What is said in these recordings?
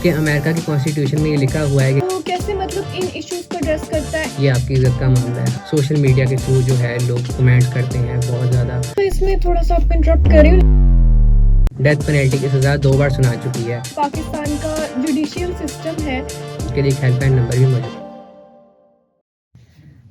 कि अमेरिका की कॉन्स्टिट्यूशन में ये लिखा हुआ है कि तो कैसे मतलब इन इश्यूज को एड्रेस करता है। ये आपकी इज्जत का मामला है। सोशल मीडिया के थ्रू जो है लोग कमेंट्स करते हैं बहुत ज़्यादा। तो इसमें थोड़ा सा आपको इंटरप्ट कर रही हूँ। डेथ पेनल्टी की सज़ा 2 बार सुना चुकी है। पाकिस्तान का जुडिशियल सिस्टम है। उसके लिए एक हेल्पलाइन नंबर भी मौजूद है।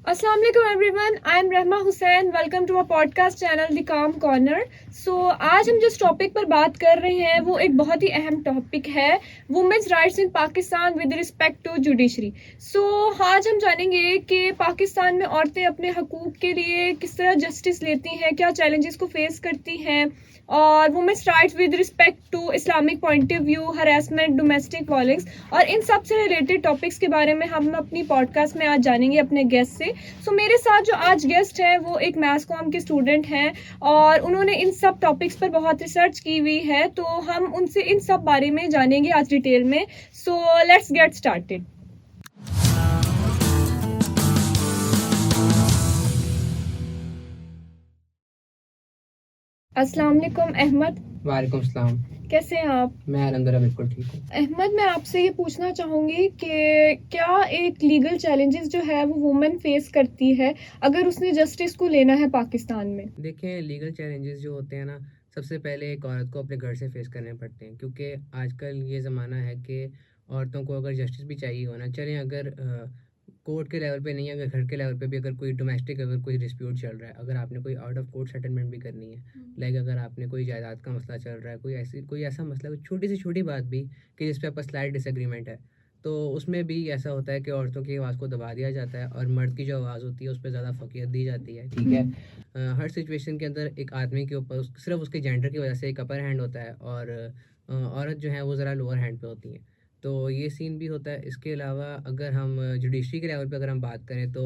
अस्सलाम वालेकुम everyone, I am Rahma Hussain. Welcome to a podcast channel the Kaam corner. So आज हम जिस टॉपिक पर बात कर रहे हैं वो एक बहुत ही अहम टॉपिक है, women's rights in Pakistan with respect to judiciary. So आज हम जानेंगे कि पाकिस्तान में औरतें अपने हकूक़ के लिए किस तरह जस्टिस लेती हैं, क्या चैलेंजेस को फेस करती हैं, और women's rights with respect to Islamic point of view, harassment, domestic violence, और इन सब से रिलेटेड टॉपिक्स के बारे में हम अपनी पॉडकास्ट में आज जानेंगे अपने गेस्ट से। सो मेरे साथ जो आज गेस्ट हैं वो एक मैथ्स कॉम के स्टूडेंट हैं और उन्होंने इन सब टॉपिक्स पर बहुत रिसर्च की हुई है, तो हम उनसे इन सब बारे में जानेंगे आज डिटेल में। So let's get started. अस्सलाम वालेकुम अहमद। वालेकुम सलाम। कैसे हैं आप? मैं अलहमदुलिल्लाह बिल्कुल ठीक हूँ। अहमद, मैं आपसे ये पूछना चाहूँगी कि क्या एक लीगल चैलेंजेस जो है वो वुमेन फेस करती है अगर उसने जस्टिस को लेना है पाकिस्तान में? देखें, लीगल चैलेंजेस जो होते हैं ना, सबसे पहले एक औरत को अपने घर से फेस करने पड़ते हैं, क्योंकि आजकल ये ज़माना है कि औरतों को अगर जस्टिस भी चाहिए होना, चलें अगर कोर्ट के लेवल पे नहीं, अगर घर के लेवल पे भी अगर कोई डोमेस्टिक अगर कोई डिस्प्यूट चल रहा है, अगर आपने कोई आउट ऑफ कोर्ट सेटलमेंट भी करनी है, लाइक अगर आपने कोई जायदाद का मसला चल रहा है, कोई ऐसा मसला, कोई छोटी से छोटी बात भी कि जिस पे आपका स्लाइट डिसएग्रीमेंट है, तो उसमें भी ऐसा होता है कि औरतों की आवाज़ को दबा दिया जाता है और मर्द की जो आवाज़ होती है उस पर ज़्यादा फ़ोकियत दी जाती है। ठीक है, हर सिचुएशन के अंदर एक आदमी के ऊपर सिर्फ उसके जेंडर की वजह से एक अपर हैंड होता है और औरत जो है वो ज़रा लोअर हैंड पे होती है। तो ये सीन भी होता है। इसके अलावा अगर हम जुडिशरी के लेवल पे अगर हम बात करें तो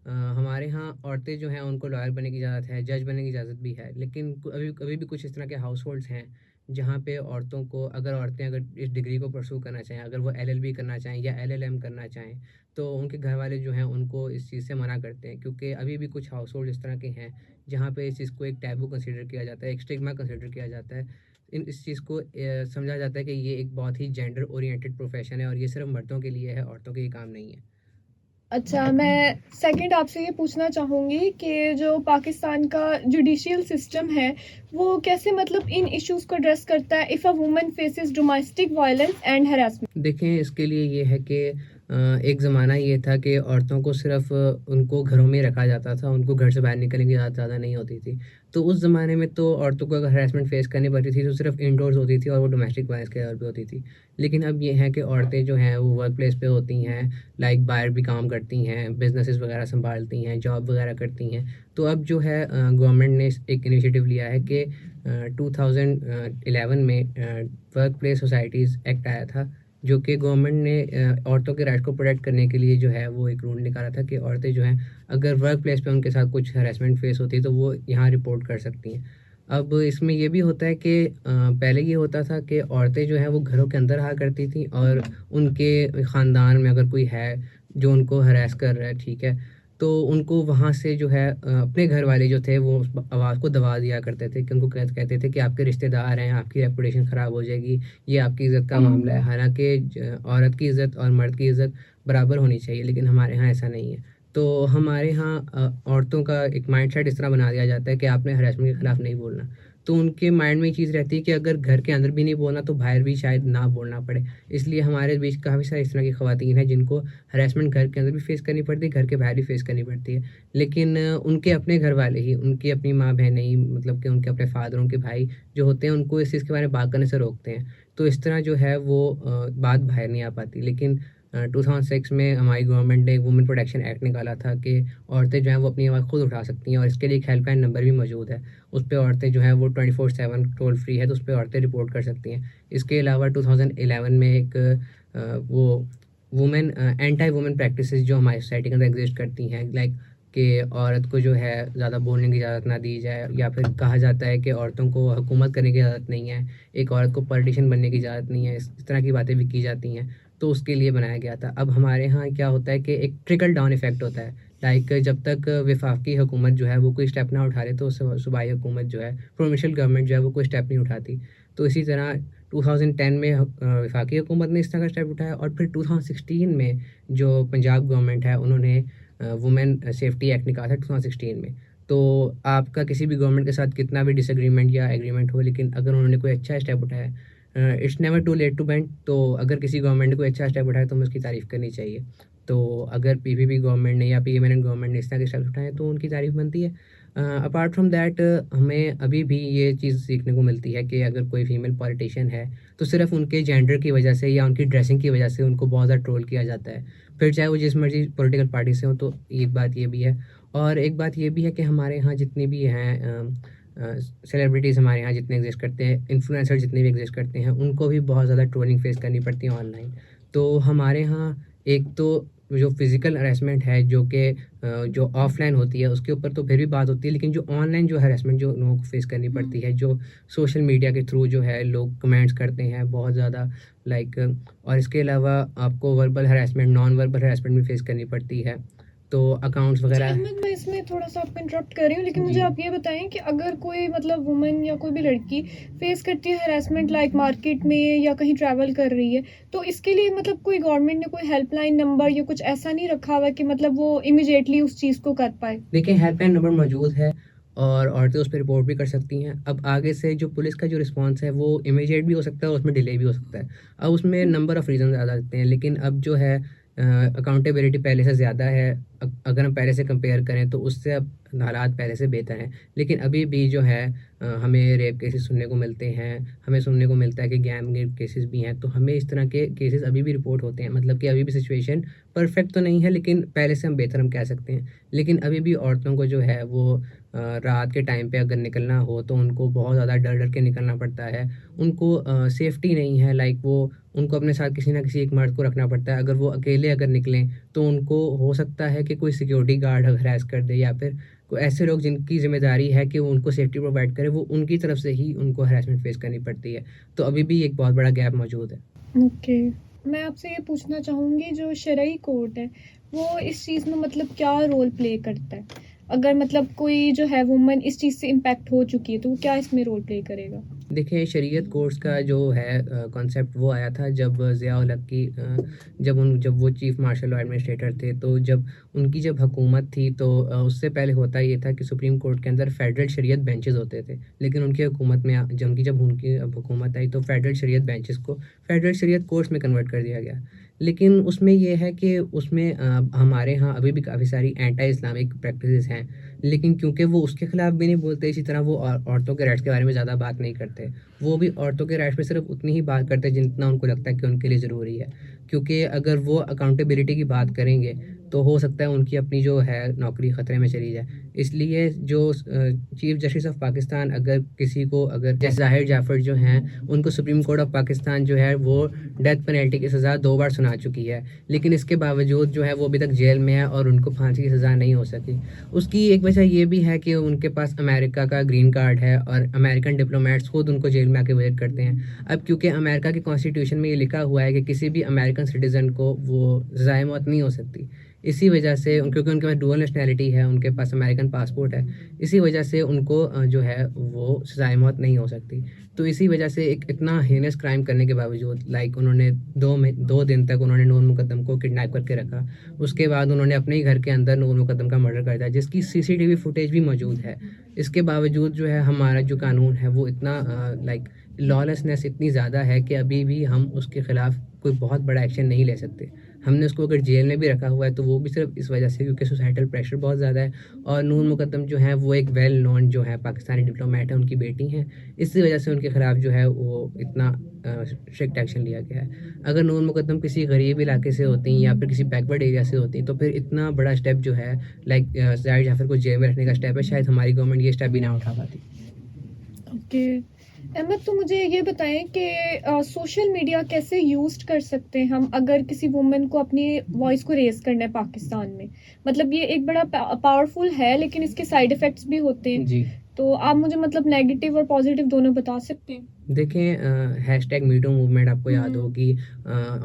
हमारे यहाँ औरतें जो हैं उनको लॉयर बनने की इजाज़त है, जज बनने की इजाज़त भी है, लेकिन अभी भी कुछ इस तरह के हाउस होल्ड्स हैं जहाँ पे औरतों को, अगर औरतें अगर इस डिग्री को परस्यू करना चाहें, अगर वो एलएलबी करना चाहें या एलएलएम करना चाहें, तो उनके घर वाले जो हैं उनको इस चीज़ से मना करते हैं, क्योंकि अभी भी कुछ हाउस होल्ड इस तरह के हैं जहाँ पे इस चीज़ को एक टैबू कंसिडर किया जाता है, एक स्टिग्मा कंसिडर किया जाता है। इस चीज़ को समझा जाता है कि ये एक बहुत ही जेंडर ओरिएंटेड प्रोफेशन है और ये सिर्फ मर्दों के लिए है, औरतों के ये काम नहीं है। अच्छा, मैं सेकंड आपसे ये पूछना चाहूँगी कि जो पाकिस्तान का जुडिशियल सिस्टम है वो कैसे मतलब इन इश्यूज को एड्रेस करता है if a woman faces domestic violence and harassment? देखें, इसके लिए ये है कि एक ज़माना ये था कि औरतों को सिर्फ उनको घरों में रखा जाता था, उनको घर से बाहर निकलने की इजाज़त ज़्यादा नहीं होती थी। तो उस ज़माने में तो औरतों को अगर हरासमेंट फेस करनी पड़ती थी तो सिर्फ इंडोर्स होती थी और वो डोमेस्टिक वायलेंस के लेवल पे होती थी। लेकिन अब ये है कि औरतें जो हैं वो वर्क प्लेस पे होती हैं, लाइक बाहर भी काम करती हैं, बिज़नेसेस वगैरह सँभालती हैं, जॉब वगैरह करती हैं। तो अब जो है गवर्नमेंट ने एक इनिशिएटिव लिया है कि 2011 में वर्क प्लेस सोसाइटीज़ एक्ट आया था, जो कि गवर्नमेंट ने औरतों के राइट को प्रोटेक्ट करने के लिए जो है वो एक रूल निकाला था कि औरतें जो हैं अगर वर्क प्लेस पे उनके साथ कुछ हरासमेंट फेस होती है तो वो यहाँ रिपोर्ट कर सकती हैं। अब इसमें ये भी होता है कि पहले ये होता था कि औरतें जो हैं वो घरों के अंदर रहा करती थी और उनके ख़ानदान में अगर कोई है जो उनको हरास कर रहा है, ठीक है, तो उनको वहाँ से जो है अपने घर वाले जो थे वो उस आवाज़ को दबा दिया करते थे कि उनको कहते थे कि आपके रिश्तेदार हैं, आपकी रेपुटेशन ख़राब हो जाएगी, ये आपकी इज़्ज़त का मामला है। हालाँकि औरत की इज़्ज़त और मर्द की इज़्ज़त बराबर होनी चाहिए, लेकिन हमारे यहाँ ऐसा नहीं है। तो हमारे यहाँ औरतों का एक माइंडसेट इस तरह बना दिया जाता है कि आपने हरासमेंट के ख़िलाफ़ नहीं बोलना। तो उनके माइंड में ये चीज़ रहती है कि अगर घर के अंदर भी नहीं बोलना तो बाहर भी शायद ना बोलना पड़े। इसलिए हमारे बीच काफ़ी सारी इस तरह की ख़वातीन हैं जिनको हरासमेंट घर के अंदर भी फ़ेस करनी पड़ती है, घर के बाहर भी फ़ेस करनी पड़ती है। लेकिन उनके अपने घर वाले ही, उनकी अपनी माँ-बहनें ही, मतलब कि उनके अपने फ़ादर, उनके भाई जो होते हैं उनको इस चीज़ के बारे में बात करने से रोकते हैं। तो इस तरह जो है वो बात बाहर नहीं आ पाती। लेकिन 2006 में हमारी गवर्नमेंट ने वुमेन प्रोटेक्शन एक्ट निकाला था कि औरतें जो हैं वो अपनी आवाज़ खुद उठा सकती हैं और इसके लिए एक हेल्पलाइन नंबर भी मौजूद है। उस पे औरतें जो हैं वो 24/7 टोल फ्री है, तो उस पे औरतें रिपोर्ट कर सकती हैं। इसके अलावा 2011 में एक वो वुमेन एंटी वुमेन प्रैक्टिसेस जो हमारी सोसाइटी के अंदर एग्जिस्ट करती हैं, लाइक कि औरत को जो है ज़्यादा बोलने की इजाज़त ना दी जाए, या फिर कहा जाता है कि औरतों को हुकूमत करने की इजाज़त नहीं है, एक औरत को पॉलिटिशियन बनने की इजाज़त नहीं है, इस तरह की बातें भी की जाती हैं। तो उसके लिए बनाया गया था। अब हमारे यहाँ क्या होता है कि एक ट्रिकल डाउन इफ़ेक्ट होता है, लाइक जब तक वफाकी हुकूमत जो है वो कोई स्टेप ना उठा ले तो सूबाई हुकूमत जो है, प्रोविंशियल गवर्नमेंट जो है वो कोई स्टेप नहीं उठाती। तो इसी तरह 2010 में वफाकी हुकूमत ने इस तरह का स्टेप उठाया, और फिर 2016 में जो पंजाब गवर्नमेंट है उन्होंने वुमेन सेफ्टी एक्ट निकाला था 2016 में। तो आपका किसी भी गवर्नमेंट के साथ कितना भी डिसएग्रीमेंट या एग्रीमेंट हो, लेकिन अगर उन्होंने कोई अच्छा स्टेप उठाया, it's never too late to bend. तो अगर किसी गवर्नमेंट ने कोई अच्छा स्टेप उठाया तो हमें उसकी तारीफ़ करनी चाहिए। तो अगर पीपीपी गवर्नमेंट ने या पीएमएनएन गवर्नमेंट ने इस तरह के स्टेप्स उठाए तो उनकी तारीफ़ बनती है। अपार्ट फ्रॉम दैट हमें अभी भी ये चीज़ सीखने को मिलती है कि अगर कोई फीमेल पॉलिटिशियन है तो सिर्फ उनके जेंडर की वजह से या उनकी ड्रेसिंग की वजह से उनको बहुत ज़्यादा ट्रोल किया जाता है, फिर चाहे वो जिस मर्जी पॉलिटिकल पार्टी से हो। तो एक बात ये भी है, और एक बात ये भी है कि हमारे यहाँ जितनी भी हैं सेलिब्रिटीज़, हमारे यहाँ जितने एग्जिस्ट करते हैं, इन्फ्लुएंसर जितने भी एग्जिस्ट करते हैं, उनको भी बहुत ज़्यादा ट्रोलिंग फेस करनी पड़ती है ऑनलाइन। तो हमारे यहाँ एक तो जो फिज़िकल हरेसमेंट है जो ऑफलाइन होती है उसके ऊपर तो फिर भी बात होती है, लेकिन जो ऑनलाइन जो हरेसमेंट जो लोगों को फेस करनी पड़ती है, जो सोशल मीडिया के थ्रू जो है लोग कमेंट्स करते हैं बहुत ज़्यादा, लाइक, और इसके अलावा आपको verbal harassment, non verbal harassment भी फेस करनी पड़ती है। तो अकाउंट्स जी वगैरह। अहमद, मैं इसमें थोड़ा सा आपको इंटरप्ट कर रही हूँ, लेकिन मुझे जी। आप ये बताएं कि अगर कोई मतलब वुमन या कोई भी लड़की फेस करती है हरासमेंट, लाइक मार्केट में या कहीं ट्रैवल कर रही है, तो इसके लिए मतलब कोई गवर्नमेंट ने कोई हेल्पलाइन नंबर या कुछ ऐसा नहीं रखा हुआ कि मतलब वो इमिडिएटली उस चीज़ को कर पाए? देखिए, हेल्पलाइन नंबर मौजूद है और औरतें उस पर रिपोर्ट भी कर सकती हैं। अब आगे से जो पुलिस का जो रिस्पॉन्स है वो इमीडिएट भी हो सकता है और उसमें डिले भी हो सकता है। अब उसमें नंबर ऑफ़ रीज़न ज़्यादा लगते हैं, लेकिन अब जो है अकाउंटेबिलिटी पहले से ज़्यादा है। अगर हम पहले से कंपेयर करें तो उससे अब हालात पहले से बेहतर हैं। लेकिन अभी भी जो है हमें रेप केसेस सुनने को मिलते हैं, हमें सुनने को मिलता है कि गैंग रेप केसेस भी हैं। तो हमें इस तरह के केसेस अभी भी रिपोर्ट होते हैं। मतलब कि अभी भी सिचुएशन परफेक्ट तो नहीं है, लेकिन पहले से हम बेहतर हम कह सकते हैं। लेकिन अभी भी औरतों को जो है वो रात के टाइम पे अगर निकलना हो तो उनको बहुत ज़्यादा डर डर के निकलना पड़ता है। उनको सेफ्टी नहीं है, लाइक वो उनको अपने साथ किसी ना किसी एक मर्द को रखना पड़ता है। अगर वो अकेले अगर निकलें तो उनको हो सकता है कि कोई सिक्योरिटी गार्ड हरास कर दे, या फिर कोई ऐसे लोग जिनकी ज़िम्मेदारी है कि वो उनको सेफ्टी प्रोवाइड करें, वो उनकी तरफ से ही उनको हरासमेंट फेस करनी पड़ती है। तो अभी भी एक बहुत बड़ा गैप मौजूद है। ओके, मैं आपसे ये पूछना चाहूँगी, जो शरई कोर्ट है वो इस चीज़ में मतलब क्या रोल प्ले करता है? अगर मतलब कोई जो है वुमन इस चीज़ से इम्पैक्ट हो चुकी है तो वो क्या इसमें रोल प्ले करेगा? देखिए, शरीयत कोर्स का जो है कॉन्सेप्ट वो आया था जब ज़िया-उल हक की जब वो चीफ़ मार्शल लॉ एडमिनिस्ट्रेटर थे, तो जब उनकी जब हुकूमत थी तो उससे पहले होता ये था कि सुप्रीम कोर्ट के अंदर फेडरल शरीयत बेंचेस होते थे। लेकिन उनकी हुकूमत में जब उनकी अब हुकूमत आई तो फेडरल शरीयत बेंचेस को फेडरल शरीयत कोर्ट्स में कन्वर्ट कर दिया गया। लेकिन उसमें ये है कि उसमें हमारे यहाँ अभी भी काफ़ी सारी एंटी इस्लामिक प्रैक्टिसेस हैं, लेकिन क्योंकि वो उसके खिलाफ भी नहीं बोलते, इसी तरह वो औरतों के राइट्स के बारे में ज़्यादा बात नहीं करते। वो भी औरतों के राइट्स पे सिर्फ उतनी ही बात करते हैं जितना उनको लगता है कि उनके लिए ज़रूरी है। क्योंकि अगर वो अकाउंटेबिलिटी की बात करेंगे तो हो सकता है उनकी अपनी जो है नौकरी ख़तरे में चली जाए। इसलिए जो चीफ़ जस्टिस ऑफ पाकिस्तान अगर किसी को, अगर जैसे ज़ाहिर जाफ़र जो हैं, उनको सुप्रीम कोर्ट ऑफ पाकिस्तान जो है वो डेथ पेनल्टी की सज़ा 2 बार सुना चुकी है, लेकिन इसके बावजूद जो है वो अभी तक जेल में है और उनको फांसी की सज़ा नहीं हो सकी। उसकी एक वजह ये भी है कि उनके पास अमेरिका का ग्रीन कार्ड है और अमेरिकन डिप्लोमेट्स खुद उनको जेल में आके वेट करते हैं। अब क्योंकि अमेरिका के कॉन्स्टिट्यूशन में ये लिखा हुआ है कि किसी भी अमेरिकन सिटीज़न को वो सज़ाए मौत नहीं हो सकती। इसी वजह से क्योंकि उनके पास डुअल नेशनैलिटी है, उनके पास अमेरिकन पासपोर्ट है, इसी वजह से उनको जो है वो सज़ाए मौत नहीं हो सकती। तो इसी वजह से एक इतना हीनस क्राइम करने के बावजूद, लाइक उन्होंने 2 दिन तक उन्होंने नूर मुकद्दम को किडनैप करके रखा। उसके बाद उन्होंने अपने ही घर के अंदर नूर मुकद्दम का मर्डर कर दिया, जिसकी सीसीटीवी फुटेज भी मौजूद है। इसके बावजूद जो है हमारा जो कानून है वो इतना लाइक लॉलेसनेस इतनी ज़्यादा है कि अभी भी हम उसके ख़िलाफ़ कोई बहुत बड़ा एक्शन नहीं ले सकते। हमने उसको अगर जेल में भी रखा हुआ है तो वो भी सिर्फ इस वजह से क्योंकि सोसाइटल प्रेशर बहुत ज़्यादा है। और नूर मुकद्दम जो है वो एक वेल नोन जो है पाकिस्तानी डिप्लोमेट है, उनकी बेटी हैं। इसी वजह से उनके ख़िलाफ़ जो है वो इतना स्ट्रिक्ट एक्शन लिया गया है। अगर नूर मुकद्दम किसी गरीब इलाके से होती या फिर किसी बैकवर्ड एरिया से होती तो फिर इतना बड़ा स्टेप जो है, लाइक ज़ाहिर जाफ़र को जेल में रखने का स्टेप है, शायद हमारी गवर्नमेंट ये स्टेप भी ना उठा पाती। ओके अहमद, तो मुझे ये बताएं कि सोशल मीडिया कैसे यूज़ कर सकते हैं हम अगर किसी वुमेन को अपनी वॉइस को रेज करना है पाकिस्तान में? मतलब ये एक बड़ा पावरफुल है, लेकिन इसके साइड इफ़ेक्ट्स भी होते हैं। जी। तो आप मुझे मतलब नेगेटिव और पॉजिटिव दोनों बता सकते हैं? देखें, हैशटैग मीटू मूवमेंट आपको याद हम्म। होगी,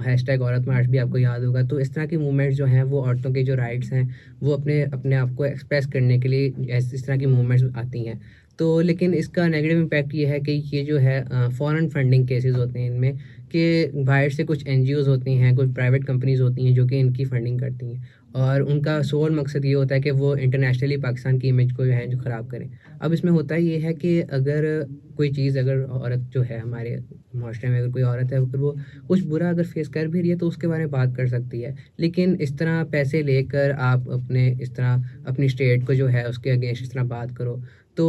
हैशटैग औरत मार्च भी आपको याद होगा। तो इस तरह की मूवमेंट जो हैं वो औरतों के जो राइट्स हैं वो अपने अपने आप को एक्सप्रेस करने के लिए इस तरह की मूवमेंट्स आती हैं। तो लेकिन इसका नेगेटिव इम्पैक्ट ये है कि ये जो है फॉरेन फंडिंग केसेस होते हैं इनमें, कि बाहर से कुछ एनजीओज़ होती हैं, कुछ प्राइवेट कंपनीज़ होती हैं जो कि इनकी फंडिंग करती हैं, और उनका सोल मकसद ये होता है कि वो इंटरनेशनली पाकिस्तान की इमेज को जो है जो ख़राब करें। अब इसमें होता ये है कि अगर कोई चीज़, अगर औरत जो है हमारे माशरे में, अगर कोई औरत है अगर वो कुछ बुरा अगर फेस कर भी रही है तो उसके बारे में बात कर सकती है। लेकिन इस तरह पैसे लेकर आप अपने इस तरह अपनी स्टेट को जो है उसके अगेंस्ट इस तरह बात करो, तो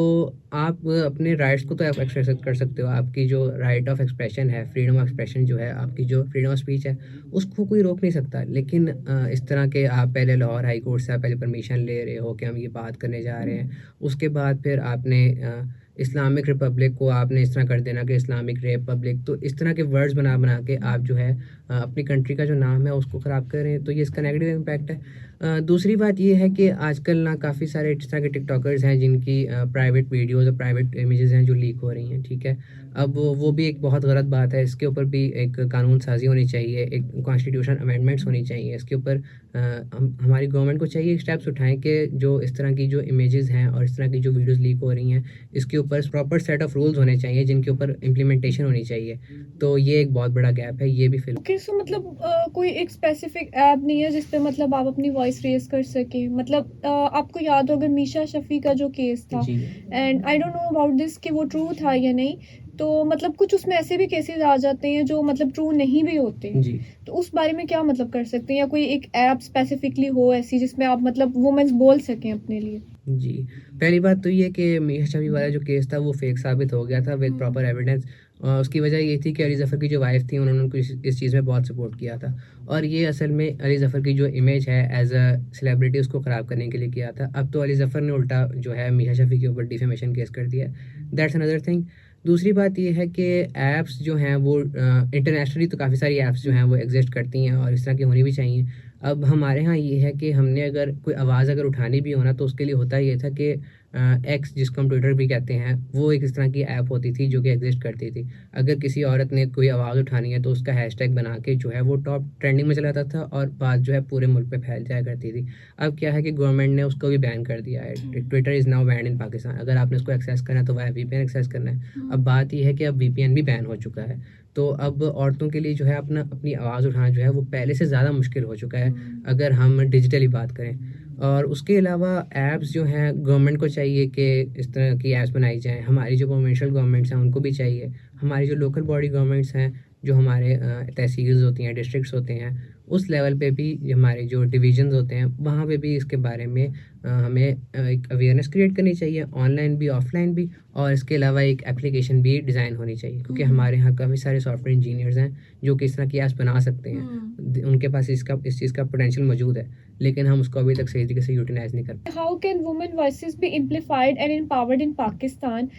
आप अपने राइट्स को तो आप एक्सप्रेस कर सकते हो। आपकी जो राइट ऑफ एक्सप्रेशन है, फ्रीडम ऑफ एक्सप्रेशन जो है, आपकी जो फ्रीडम ऑफ स्पीच है, उसको कोई रोक नहीं सकता। लेकिन इस तरह के आप पहले लाहौर हाई कोर्ट से आप पहले परमिशन ले रहे हो कि हम ये बात करने जा रहे हैं, उसके बाद फिर आपने इस्लामिक रिपब्लिक को आपने इस तरह कर देना कि इस्लामिक रिपब्लिक, तो इस तरह के वर्ड्स बना बना के आप जो है अपनी कंट्री का जो नाम है उसको ख़राब कर रहे हैं, तो ये इसका नेगेटिव इम्पैक्ट है। दूसरी बात ये है कि आजकल ना काफ़ी सारे इस तरह के टिकटॉकर्स हैं जिनकी प्राइवेट वीडियोज़ और प्राइवेट इमेजेस हैं जो लीक हो रही हैं, ठीक है। अब वो भी एक बहुत गलत बात है, इसके ऊपर भी एक कानून साज़ी होनी चाहिए, एक कॉन्स्टिट्यूशन अमेंडमेंट्स होनी चाहिए। इसके ऊपर हमारी गवर्नमेंट को चाहिए स्टेप्स उठाएँ कि जो इस तरह की जो इमेजेस हैं और इस तरह की जो वीडियोज़ लीक हो रही हैं, इसके ऊपर प्रॉपर सेट ऑफ रूल्स होने चाहिए जिनके ऊपर इम्प्लीमेंटेशन होनी चाहिए। तो ये एक बहुत बड़ा गैप है, ये भी फिल ओके, सो मतलब कोई एक स्पेसिफिक ऐप नहीं है जिस पे मतलब आप अपनी वॉइस रेज कर सकें? मतलब आपको याद हो अगर मीशा शफी का जो केस था, जी। And I don't know about this कि वो ट्रू था या नहीं, तो मतलब कुछ उसमें ऐसे भी केसेस आ जाते हैं जो मतलब ट्रू नहीं भी होते, जी। तो उस बारे में क्या मतलब कर सकते हैं, या कोई एक ऐप स्पेसिफिकली हो ऐसी जिसमें आप मतलब वुमेन्स बोल सकें अपने लिए? जी, पहली बात तो ये कि मीशा शफ़ी वाला जो केस था वो फ़ेक साबित हो गया था विद प्रॉपर एविडेंस। उसकी वजह ये थी कि अली ज़फ़र की जो वाइफ़ थी उन्होंने उनको इस चीज़ में बहुत सपोर्ट किया था, और ये असल में अली ज़फ़र की जो इमेज है एज़ अ सेलिब्रिटी उसको ख़राब करने के लिए किया था। अब तो अली ज़फ़र ने उल्टा जो है मीशा शफ़ी के ऊपर डिफेमेशन केस कर दिया है। That's another thing. दूसरी बात ये है कि ऐप्स जो हैं वो इंटरनेशनली तो काफ़ी सारी ऐप्स जो हैं वो एग्ज़िस्ट करती हैं और इस तरह की होनी भी चाहिए। अब हमारे यहाँ ये है कि हमने अगर कोई आवाज़ अगर उठानी भी हो ना, तो उसके लिए होता ये था कि एक्स, जिसको हम ट्विटर भी कहते हैं, वो एक इस तरह की ऐप होती थी जो कि एग्ज़िस्ट करती थी। अगर किसी औरत ने कोई आवाज़ उठानी है तो उसका हैशटैग बना के जो है वो टॉप ट्रेंडिंग में चला जाता था और बात जो है पूरे मुल्क पे फैल जाया करती थी। अब क्या है कि गवर्नमेंट ने उसको भी बैन कर दिया है। ट्विटर इज़ नाउ बैन्ड इन पाकिस्तान। अगर आपने उसको एक्सेस करना है तो वाया वीपीएन एक्सेस करना है। अब बात ये है कि अब वीपीएन भी बैन हो चुका है, तो अब औरतों के लिए जो है अपनी आवाज़ उठाना जो है वो पहले से ज़्यादा मुश्किल हो चुका है अगर हम डिजिटली बात करें। और उसके अलावा ऐप्स जो हैं, गवर्नमेंट को चाहिए कि इस तरह की ऐप्स बनाई जाएँ। हमारी जो प्रोविंशियल गवर्नमेंट्स हैं उनको भी चाहिए, हमारी जो लोकल बॉडी गवर्नमेंट्स हैं, जो हमारे तहसील्स होती हैं, डिस्ट्रिक्ट्स होते हैं, उस लेवल पे भी हमारे जो डिवीजन्स होते हैं वहाँ पे भी इसके बारे में हमें एक अवेयरनेस क्रिएट करनी चाहिए, ऑनलाइन भी ऑफलाइन भी, और इसके अलावा एक एप्लीकेशन भी डिज़ाइन होनी चाहिए, क्योंकि हमारे यहाँ काफ़ी सारे सॉफ्टवेयर इंजीनियर्स हैं जो कि इस तरह की ऐप्स बना सकते हैं। उनके पास इस चीज़ का पोटेंशियल मौजूद है, लेकिन हम उसको अभी तक सही तरीके से यूटिलाइज नहीं कर पाए। How can women voices be amplified and empowered in Pakistan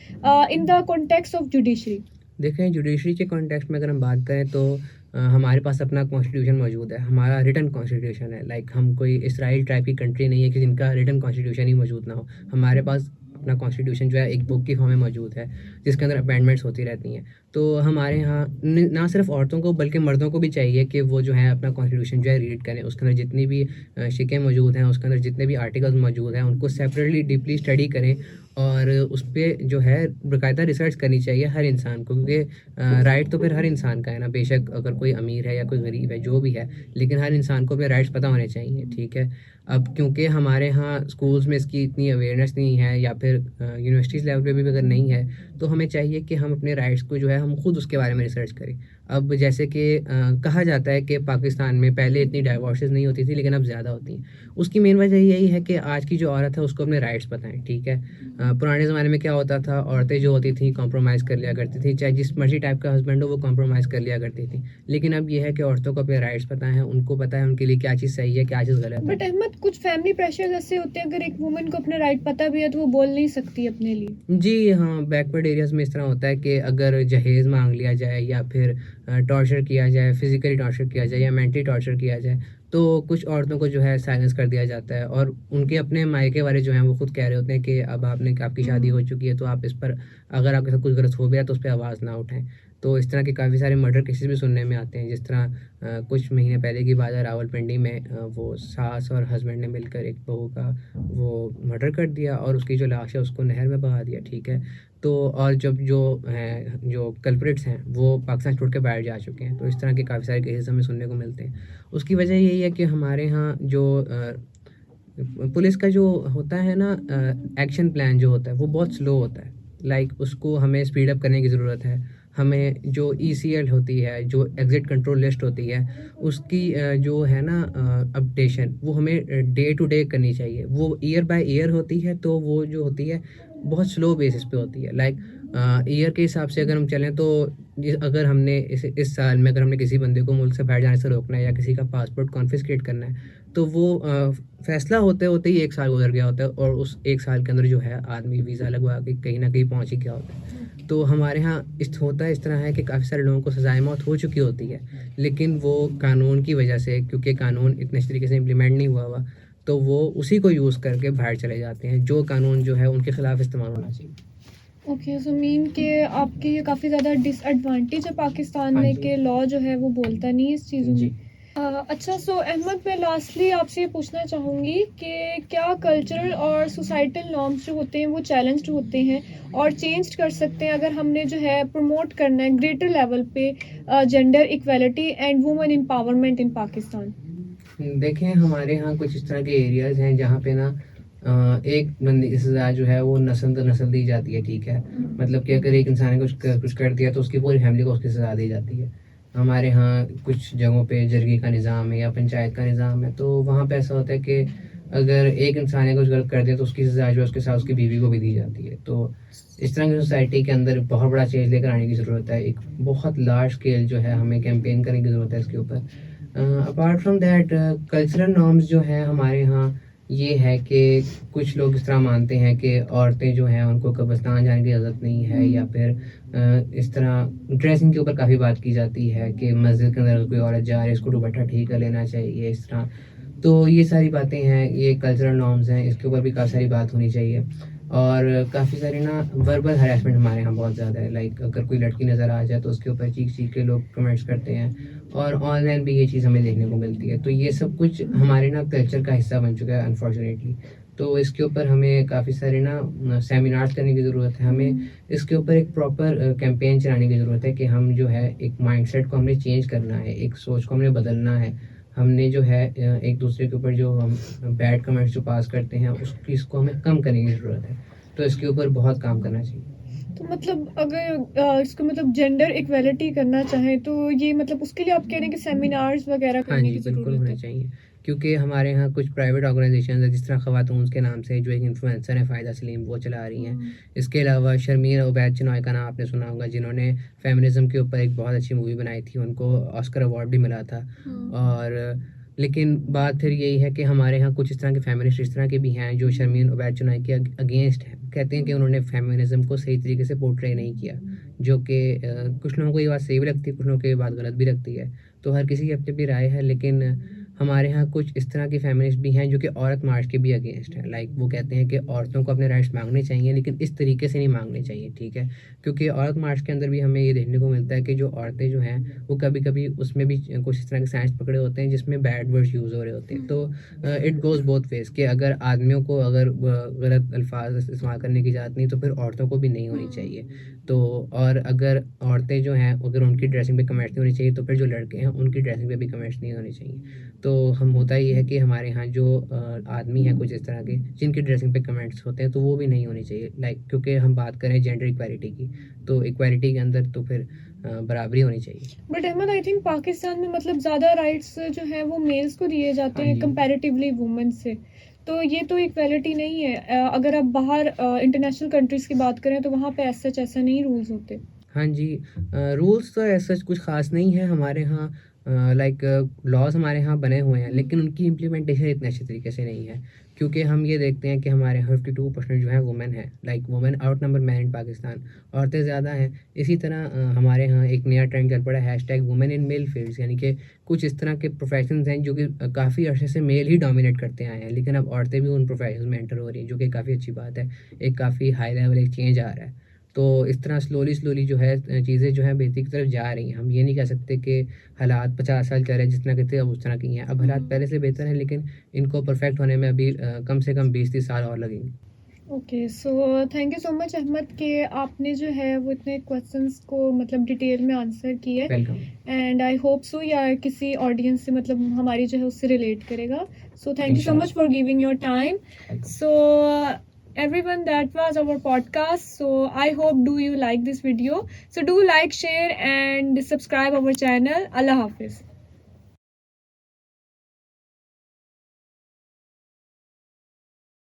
in the context of judiciary? देखें, जुडिशरी के कॉन्टेक्स्ट में अगर हम बात करें तो हमारे पास अपना कॉन्स्टिट्यूशन मौजूद है, हमारा रिटन कॉन्स्टिट्यूशन है। लाइक हम कोई इसराइल टाइप की कंट्री नहीं है कि जिनका रिटन कॉन्स्टिट्यूशन ही मौजूद ना हो। हमारे पास अपना कॉन्स्टिट्यूशन जो है एक बुक की फॉर्म में मौजूद है जिसके अंदर अमेंडमेंट्स होती रहती हैं। तो हमारे यहाँ ना सिर्फ औरतों को बल्कि मर्दों को भी चाहिए कि वो जो है अपना कॉन्स्टिट्यूशन जो है रीड करें। उसके अंदर जितनी भी शिकें मौजूद हैं, उसके अंदर जितने भी आर्टिकल्स मौजूद हैं, उनको सेपरेटली डीपली स्टडी करें और उस पर जो है बाकायदा रिसर्च करनी चाहिए हर इंसान को, क्योंकि राइट तो फिर हर इंसान का है ना, बेशक अगर कोई अमीर है या कोई गरीब है जो भी है, लेकिन हर इंसान को अपने राइट्स पता होने चाहिए, ठीक है। अब क्योंकि हमारे यहाँ स्कूल्स में इसकी इतनी अवेयरनेस नहीं है या फिर यूनिवर्सिटीज़ लेवल पे भी अगर नहीं है, तो हमें चाहिए कि हम अपने राइट्स को जो है हम खुद उसके बारे में रिसर्च करें। अब जैसे कि कहा जाता है कि पाकिस्तान में पहले इतनी डाइवोर्सेस नहीं होती थी लेकिन अब ज़्यादा होती हैं। उसकी मेन वजह यही है कि आज की जो औरत है उसको अपने राइट्स पता हैं, ठीक है। पुराने ज़माने में क्या होता था, औरतें जो होती थी कॉम्प्रोमाइज़ कर लिया करती थी, चाहे जिस मर्जी टाइप का हस्बैंड हो वो कॉम्प्रोमाइज़ कर लिया करती थी। लेकिन अब ये है कि औरतों को अपने राइट्स पता हैं, उनको पता है उनके लिए क्या चीज़ सही है, क्या चीज़ गलत है। बट अहमद, कुछ फैमिली प्रेशर ऐसे होते हैं, अगर एक वुमन को अपने राइट पता भी है तो वो बोल नहीं सकती अपने लिए। जी हाँ, बैकवर्ड एरियाज़ में इस तरह होता है कि अगर जहेज़ मांग लिया जाए या फिर टॉर्चर किया जाए, फिज़िकली टॉर्चर किया जाए या मेंटली टॉर्चर किया जाए, तो कुछ औरतों को जो है साइलेंस कर दिया जाता है और उनके अपने मायके वाले जो हैं वो खुद कह रहे होते हैं कि अब आपकी शादी हो चुकी है तो आप इस पर, अगर आपके साथ कुछ गलत हो गया तो उस पर आवाज़ ना उठाएं। तो इस तरह के काफ़ी सारे मर्डर केसेस भी सुनने में आते हैं। जिस तरह कुछ महीने पहले की बात है, रावलपिंडी में वो सास और हस्बैंड ने मिलकर एक बहू का वो मर्डर कर दिया और उसकी जो लाश है उसको नहर में बहा दिया, ठीक है। तो और जब जो कल्प्रिट्स हैं वो पाकिस्तान छोड़ के बाहर जा चुके हैं, तो इस तरह के काफ़ी सारे केसेस हमें सुनने को मिलते हैं। उसकी वजह यही है कि हमारे यहाँ जो पुलिस का जो होता है ना, एक्शन प्लान जो होता है वो बहुत स्लो होता है। लाइक उसको हमें स्पीड अप करने की ज़रूरत है। हमें जो ईसीएल होती है, जो एग्जिट कंट्रोल लिस्ट होती है, उसकी जो है ना अपडेशन, वो हमें डे टू डे करनी चाहिए। वो ईयर बाय ईयर होती है, तो वो जो होती है बहुत स्लो बेसिस पे होती है। लाइक ईयर के हिसाब से अगर हम चलें तो अगर हमने इस साल में अगर हमने किसी बंदे को मुल्क से बाहर जाने से रोकना है या किसी का पासपोर्ट कॉन्फिस्केट करना है, तो वो फैसला होते होते ही 1 साल गुजर गया होता है और उस 1 साल के अंदर जो है आदमी वीज़ा लगवा के कहीं ना कहीं पहुंच ही गया होता है। तो हमारे यहाँ इस तरह है कि काफ़ी सारे लोगों को सजाए मौत हो चुकी होती है, लेकिन वो कानून की वजह से, क्योंकि कानून इतने अच्छे तरीके से इम्प्लीमेंट नहीं हुआ तो वो उसी को यूज़ करके बाहर चले जाते हैं, जो कानून जो है उनके खिलाफ इस्तेमाल होना चाहिए। ओके, सो मीन के आपके ये काफ़ी ज़्यादा डिसएडवांटेज है पाकिस्तान हाँ में जी। कि लॉ जो है वो बोलता नहीं है इस चीज़ों जी। में। अच्छा, सो अहमद, मैं लास्टली आपसे ये पूछना चाहूँगी कि क्या कल्चरल और सोसाइटल नॉर्म्स जो होते हैं वो चैलेंज्ड होते हैं और चेंज कर सकते हैं अगर हमने जो है प्रमोट करना है ग्रेटर लेवल पे gender equality and women empowerment इन पाकिस्तान? देखें, हमारे यहाँ कुछ इस तरह के एरियाज़ हैं जहाँ पे ना एक बंदे की सज़ा जो है वो नस्ल दर नस्ल दी जाती है, ठीक है। मतलब कि अगर एक इंसान ने कुछ कर दिया तो उसकी पूरी फैमिली को उसकी सज़ा दी जाती है। हमारे यहाँ कुछ जगहों पे जरगे का निज़ाम है या पंचायत का निज़ाम है, तो वहाँ पे ऐसा होता है कि अगर एक इंसान ने कुछ गलत कर दिया तो उसकी सज़ा जो है उसके साथ उसकी बीवी को भी दी जाती है। तो इस तरह की सोसाइटी के अंदर बहुत बड़ा चेंज लेकर आने की ज़रूरत है। एक बहुत लार्ज स्केल जो है हमें कैंपेन करने की ज़रूरत है इसके ऊपर। Apart from that, cultural norms जो हैं हमारे यहाँ, ये है कि कुछ लोग इस तरह मानते हैं कि औरतें जो हैं उनको कब्रिस्तान जाने की इजाज़त नहीं है, या फिर इस तरह ड्रेसिंग के ऊपर काफ़ी बात की जाती है कि मस्जिद के अंदर कोई औरत जा रही है इसको दुपट्टा ठीक कर लेना चाहिए, इस तरह। तो ये सारी बातें हैं, ये कल्चरल नॉर्म्स हैं, इसके ऊपर भी काफ़ी सारी बात होनी चाहिए। और काफ़ी सारी ना वर्बल हरासमेंट हमारे यहाँ बहुत ज़्यादा है। लाइक अगर कोई लड़की नज़र आ जाए तो उसके ऊपर चीख के लोग कमेंट्स करते हैं, और ऑनलाइन भी ये चीज़ हमें देखने को मिलती है। तो ये सब कुछ हमारे ना कल्चर का हिस्सा बन चुका है अनफॉर्चुनेटली। तो इसके ऊपर हमें काफ़ी सारे ना सेमिनार्स करने की ज़रूरत है। हमें इसके ऊपर एक प्रॉपर कैंपेन चलाने की ज़रूरत है कि हम जो है एक माइंडसेट को हमने चेंज करना है, एक सोच को हमने बदलना है। हमने जो है एक दूसरे के ऊपर जो हम बैड कमेंट्स जो पास करते हैं इसको हमें कम करने की ज़रूरत है। तो इसके ऊपर बहुत काम करना चाहिए। तो मतलब अगर इसको मतलब जेंडर इक्वालिटी करना चाहें तो ये मतलब उसके लिए आप कह रहे हैं कि सेमिनार्स वगैरह हाँ करने जी, की बिल्कुल ज़रूरत होने है? चाहिए, क्योंकि हमारे यहाँ कुछ प्राइवेट ऑर्गेनाइजेशंस हैं, जिस तरह ख़वातून के नाम से जो एक इन्फ्लुएंसर है फ़ायदा सलीम, वो चला रही हैं। इसके अलावा शर्मीन उबैद चिनॉय का नाम आपने सुना होगा, जिन्होंने फेमिनिज़्म के ऊपर एक बहुत अच्छी मूवी बनाई थी, उनको ऑस्कर अवार्ड भी मिला था। और लेकिन बात फिर यही है कि हमारे यहाँ कुछ इस तरह के फेमिनिस्ट इस तरह के भी हैं जो शर्मीन उबैद चिनॉय के अगेंस्ट हैं। कहते हैं कि उन्होंने फेमिनिज़्म को सही तरीके से पोर्ट्रे नहीं किया, जो कि कुछ लोगों को ये बात सही भी लगती है, कुछ लोगों को ये बात गलत भी लगती है। तो हर किसी की अपनी अपनी राय है, लेकिन हमारे यहाँ कुछ इस तरह के फेमिनिस्ट भी हैं जो कि औरत मार्च के भी अगेंस्ट हैं। लाइक वो कहते हैं कि औरतों को अपने राइट्स मांगने चाहिए, लेकिन इस तरीके से नहीं मांगने चाहिए, ठीक है। क्योंकि औरत मार्च के अंदर भी हमें ये देखने को मिलता है कि जो औरतें जो हैं वो कभी कभी उसमें भी कुछ इस तरह के साइंस पकड़े होते हैं जिसमें बैड वर्ड्स यूज़ हो रहे होते हैं। तो इट गोज़ बोथ वेज कि अगर आदमियों को अगर गलत अल्फाज इस्तेमाल करने की इजाज़त नहीं, तो फिर औरतों को भी नहीं होनी चाहिए। तो और अगर औरतें जो हैं अगर उनकी ड्रेसिंग पे कमेंट्स नहीं होनी चाहिए, तो फिर जो लड़के हैं उनकी ड्रेसिंग पे भी कमेंट्स नहीं होने चाहिए। तो हम होता ये है कि हमारे यहाँ जो आदमी हैं कुछ इस तरह के जिनकी ड्रेसिंग पे कमेंट्स होते हैं, तो वो भी नहीं होने चाहिए। लाइक क्योंकि हम बात करें जेंडर इक्वालिटी की, तो इक्वालिटी के अंदर तो फिर बराबरी होनी चाहिए। But Ahmad, I think Pakistan में मतलब ज़्यादा राइट्स जो है वो मेल्स को दिए जाते हाँ हैं जी। कंपैरेटिवली वुमेन से। तो ये तो इक्वालिटी नहीं है। अगर आप बाहर इंटरनेशनल कंट्रीज़ की बात करें तो वहाँ पे ऐसा नहीं रूल्स होते। हाँ जी, रूल्स तो ऐसा कुछ ख़ास नहीं है हमारे यहाँ। लाइक लॉज़ हमारे यहाँ बने हुए हैं, लेकिन उनकी इम्प्लीमेंटेशन इतने अच्छे तरीके से नहीं है, क्योंकि हम ये देखते हैं कि हमारे यहाँ 52% जो है वुमेन है। Like women out number man in Pakistan, औरतें ज़्यादा हैं। इसी तरह हमारे यहाँ एक नया ट्रेंड चल पड़ा है hashtag women in male fields, यानी कि कुछ इस तरह के प्रोफेशंस हैं जो कि काफ़ी अर्से से मेल ही डोमिनेट करते आए हैं, लेकिन अब औरतें भी उन प्रोफेशन में एंटर हो रही हैं, जो कि काफ़ी अच्छी बात है। एक काफ़ी हाई लेवल एक चेंज आ रहा है। तो इस तरह स्लोली जो है चीज़ें जो हैं बेहतरी की तरफ जा रही हैं। हम ये नहीं कह सकते कि हालात 50 साल चल रहे हैं, जिस तरह के थे अब उस तरह की हैं। अब हालात पहले से बेहतर हैं, लेकिन इनको परफेक्ट होने में अभी कम से कम 20-30 साल और लगेंगे। Okay, so thank you so much Ahmad कि आपने जो है वो इतने क्वेश्चंस को मतलब डिटेल में आंसर किए, welcome. And I hope so या किसी ऑडियंस से मतलब हमारी जो है उससे रिलेट करेगा। सो thank you so much for giving your time. So everyone, that was our podcast. So I hope do you like this video. So do like, share and subscribe our channel. Allah Hafiz.